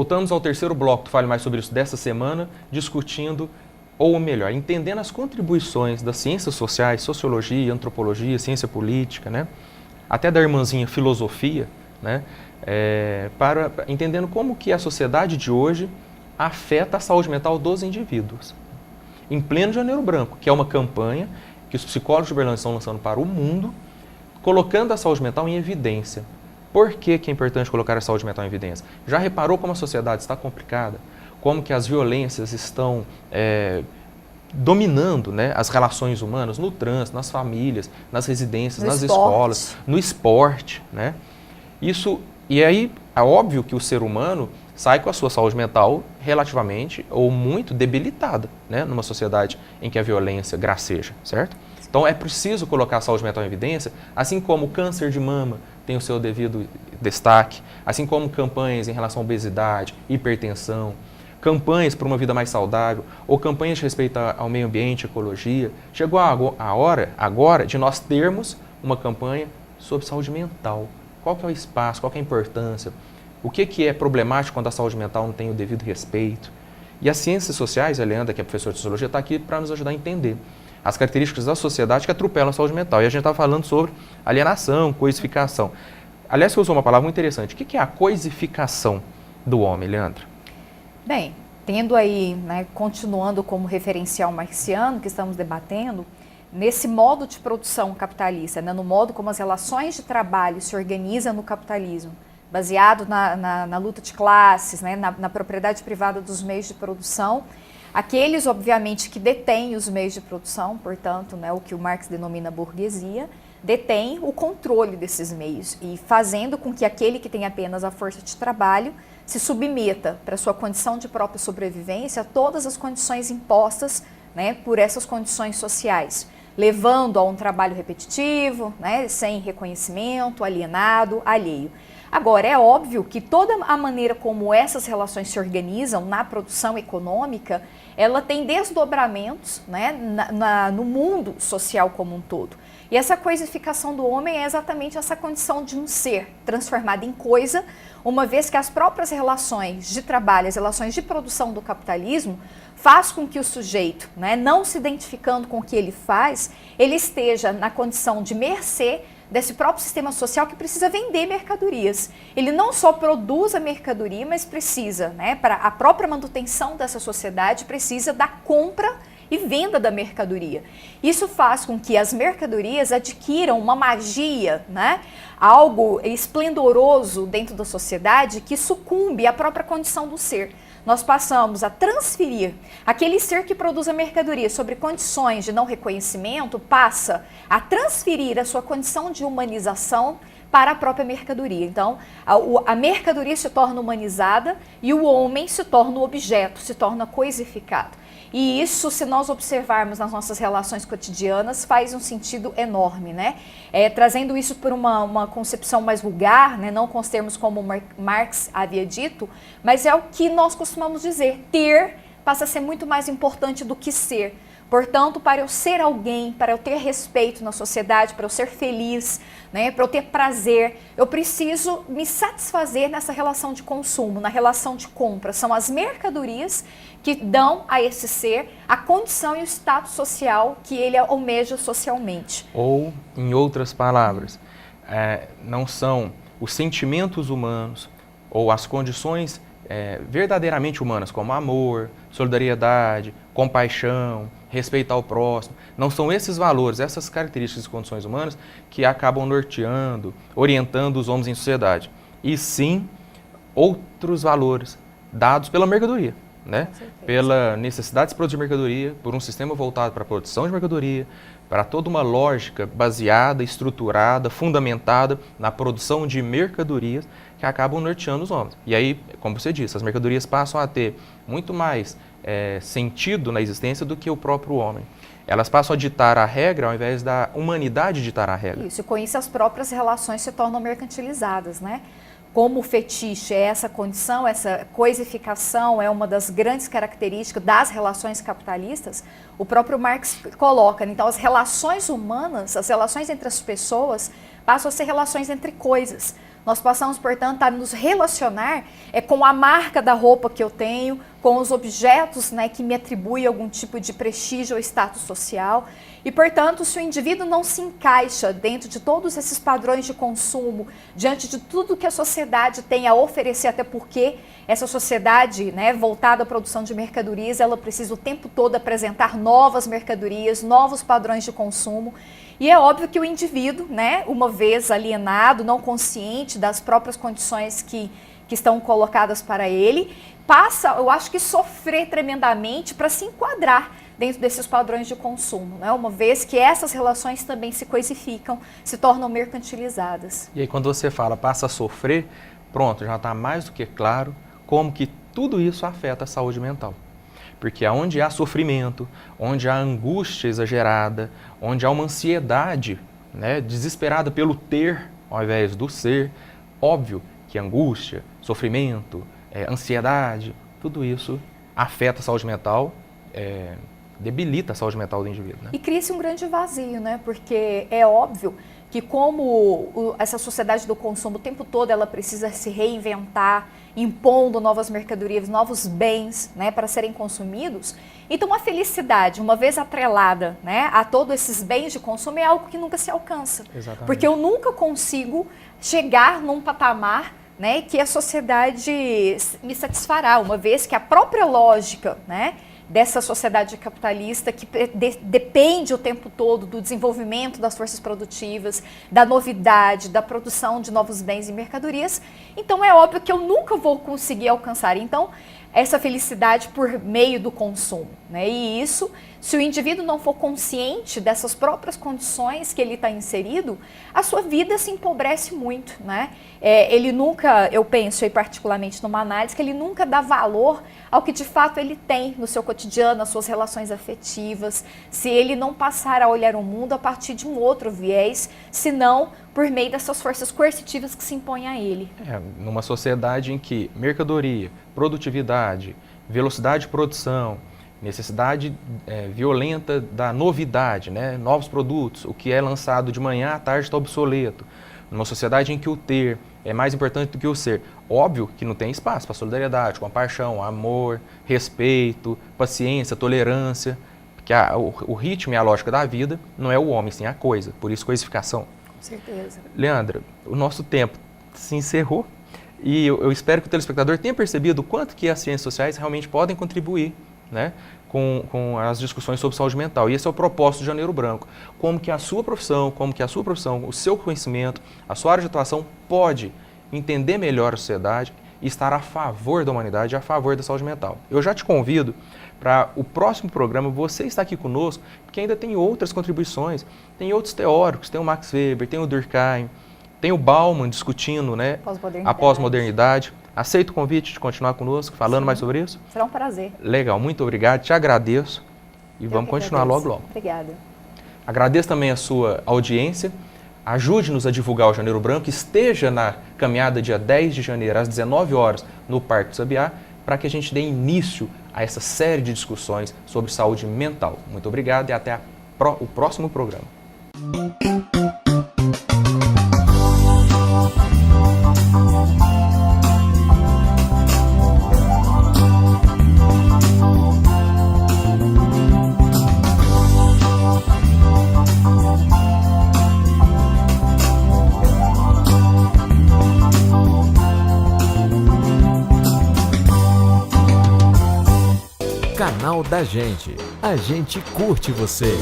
voltamos ao terceiro bloco, tu fale mais sobre isso dessa semana, discutindo, ou melhor, entendendo as contribuições das ciências sociais, sociologia, antropologia, ciência política, né? Até da irmãzinha filosofia, né? Entendendo como que a sociedade de hoje afeta a saúde mental dos indivíduos. Em pleno Janeiro Branco, que é uma campanha que os psicólogos de Uberlândia estão lançando para o mundo, colocando a saúde mental em evidência. Por que é importante colocar a saúde mental em evidência? Já reparou como a sociedade está complicada? Como que as violências estão dominando, né, as relações humanas no trânsito, nas famílias, nas residências, nas escolas, no esporte, né? E aí é óbvio que o ser humano sai com a sua saúde mental relativamente ou muito debilitada, né, numa sociedade em que a violência graceja, certo? Então é preciso colocar a saúde mental em evidência, assim como o câncer de mama tem o seu devido destaque, assim como campanhas em relação à obesidade, hipertensão, campanhas para uma vida mais saudável, ou campanhas de respeito ao meio ambiente, ecologia. Chegou a hora agora de nós termos uma campanha sobre saúde mental. Qual que é o espaço, qual que é a importância? O que é problemático quando a saúde mental não tem o devido respeito? E as ciências sociais, a Leandra, que é professora de sociologia, está aqui para nos ajudar a entender as características da sociedade que atropelam a saúde mental. E a gente está falando sobre alienação, coisificação. Aliás, você usou uma palavra muito interessante. O que é a coisificação do homem, Leandra? Bem, tendo aí, né, continuando como referencial marxiano que estamos debatendo, nesse modo de produção capitalista, né, no modo como as relações de trabalho se organizam no capitalismo, baseado na luta de classes, né, na propriedade privada dos meios de produção, aqueles, obviamente, que detêm os meios de produção, portanto, né, o que o Marx denomina burguesia, detém o controle desses meios e fazendo com que aquele que tem apenas a força de trabalho se submeta para sua condição de própria sobrevivência a todas as condições impostas, né, por essas condições sociais, levando a um trabalho repetitivo, né, sem reconhecimento, alienado, alheio. Agora, é óbvio que toda a maneira como essas relações se organizam na produção econômica, ela tem desdobramentos, né, no mundo social como um todo. E essa coisificação do homem é exatamente essa condição de um ser transformado em coisa, uma vez que as próprias relações de trabalho, as relações de produção do capitalismo, faz com que o sujeito, né, não se identificando com o que ele faz, ele esteja na condição de mercê desse próprio sistema social que precisa vender mercadorias. Ele não só produz a mercadoria, mas precisa, né, para a própria manutenção dessa sociedade, precisa da compra e venda da mercadoria. Isso faz com que as mercadorias adquiram uma magia, né, algo esplendoroso dentro da sociedade que sucumbe à própria condição do ser. Nós passamos a transferir aquele ser que produz a mercadoria sobre condições de não reconhecimento, passa a transferir a sua condição de humanização para a própria mercadoria. Então, a mercadoria se torna humanizada e o homem se torna o objeto, se torna coisificado. E isso, se nós observarmos nas nossas relações cotidianas, faz um sentido enorme, né? Trazendo isso por uma concepção mais vulgar, né? Não com os termos como Marx havia dito, mas é o que nós costumamos dizer, ter passa a ser muito mais importante do que ser. Portanto, para eu ser alguém, para eu ter respeito na sociedade, para eu ser feliz, né, para eu ter prazer, eu preciso me satisfazer nessa relação de consumo, na relação de compra. São as mercadorias que dão a esse ser a condição e o status social que ele almeja socialmente. Ou, em outras palavras, não são os sentimentos humanos ou as condições verdadeiramente humanas, como amor, solidariedade, compaixão, respeito ao próximo. Não são esses valores, essas características e condições humanas que acabam norteando, orientando os homens em sociedade. E sim, outros valores dados pela mercadoria, né? Pela necessidade de se produzir mercadoria, por um sistema voltado para a produção de mercadoria, para toda uma lógica baseada, estruturada, fundamentada na produção de mercadorias que acabam norteando os homens. E aí, como você disse, as mercadorias passam a ter muito mais sentido na existência do que o próprio homem. Elas passam a ditar a regra ao invés da humanidade ditar a regra. Isso, e com isso as próprias relações se tornam mercantilizadas, né? Como o fetiche é essa condição, essa coisificação é uma das grandes características das relações capitalistas, o próprio Marx coloca. Então, as relações humanas, as relações entre as pessoas, passam a ser relações entre coisas. Nós passamos, portanto, a nos relacionar com a marca da roupa que eu tenho, com os objetos, né, que me atribuem algum tipo de prestígio ou status social. E, portanto, se o indivíduo não se encaixa dentro de todos esses padrões de consumo, diante de tudo que a sociedade tem a oferecer, até porque essa sociedade, né, voltada à produção de mercadorias, ela precisa o tempo todo apresentar novas mercadorias, novos padrões de consumo. E é óbvio que o indivíduo, né, uma vez alienado, não consciente das próprias condições que estão colocadas para ele, passa, eu acho que, sofrer tremendamente para se enquadrar dentro desses padrões de consumo, né? Uma vez que essas relações também se coisificam, se tornam mercantilizadas. E aí quando você fala passa a sofrer, pronto, já está mais do que claro como que tudo isso afeta a saúde mental. Porque onde há sofrimento, onde há angústia exagerada, onde há uma ansiedade, né, desesperada pelo ter ao invés do ser, óbvio que angústia, sofrimento, ansiedade, tudo isso afeta a saúde mental, debilita a saúde mental do indivíduo. Né? E cria-se um grande vazio, né? Porque é óbvio que como essa sociedade do consumo o tempo todo ela precisa se reinventar, impondo novas mercadorias, novos bens, né, para serem consumidos, então a felicidade, uma vez atrelada, né, a todos esses bens de consumo, é algo que nunca se alcança. Exatamente. Porque eu nunca consigo chegar num patamar, né, que a sociedade me satisfará, uma vez que a própria lógica, né, dessa sociedade capitalista que depende o tempo todo do desenvolvimento das forças produtivas, da novidade, da produção de novos bens e mercadorias, então é óbvio que eu nunca vou conseguir alcançar, então, essa felicidade por meio do consumo, né? E isso, se o indivíduo não for consciente dessas próprias condições que ele está inserido, a sua vida se empobrece muito, né? Ele nunca, eu penso aí particularmente numa análise, que ele nunca dá valor ao que de fato ele tem no seu cotidiano, nas suas relações afetivas, se ele não passar a olhar o mundo a partir de um outro viés, senão por meio dessas forças coercitivas que se impõem a ele. Numa sociedade em que mercadoria, produtividade, velocidade de produção, necessidade violenta da novidade, né? Novos produtos, o que é lançado de manhã à tarde está obsoleto. Numa sociedade em que o ter é mais importante do que o ser. Óbvio que não tem espaço para solidariedade, compaixão, amor, respeito, paciência, tolerância, porque o ritmo e a lógica da vida não é o homem, sim a coisa, por isso coisificação. Com certeza. Leandra, o nosso tempo se encerrou e eu espero que o telespectador tenha percebido o quanto que as ciências sociais realmente podem contribuir, né, com as discussões sobre saúde mental. E esse é o propósito de Janeiro Branco. Como que a sua profissão, o seu conhecimento, a sua área de atuação pode entender melhor a sociedade e estar a favor da humanidade e a favor da saúde mental. Eu já te convido para o próximo programa, você está aqui conosco, porque ainda tem outras contribuições, tem outros teóricos, tem o Max Weber, tem o Durkheim, tem o Bauman discutindo, né, a pós-modernidade. Aceita o convite de continuar conosco, falando mais sobre isso? Será um prazer. Legal, muito obrigado, te agradeço e vamos continuar logo. Obrigada. Agradeço também a sua audiência, ajude-nos a divulgar o Janeiro Branco, esteja na caminhada dia 10 de janeiro às 19 horas no Parque do Sabiá, para que a gente dê início a essa série de discussões sobre saúde mental. Muito obrigado e até o próximo programa. Canal da Gente. A gente curte você.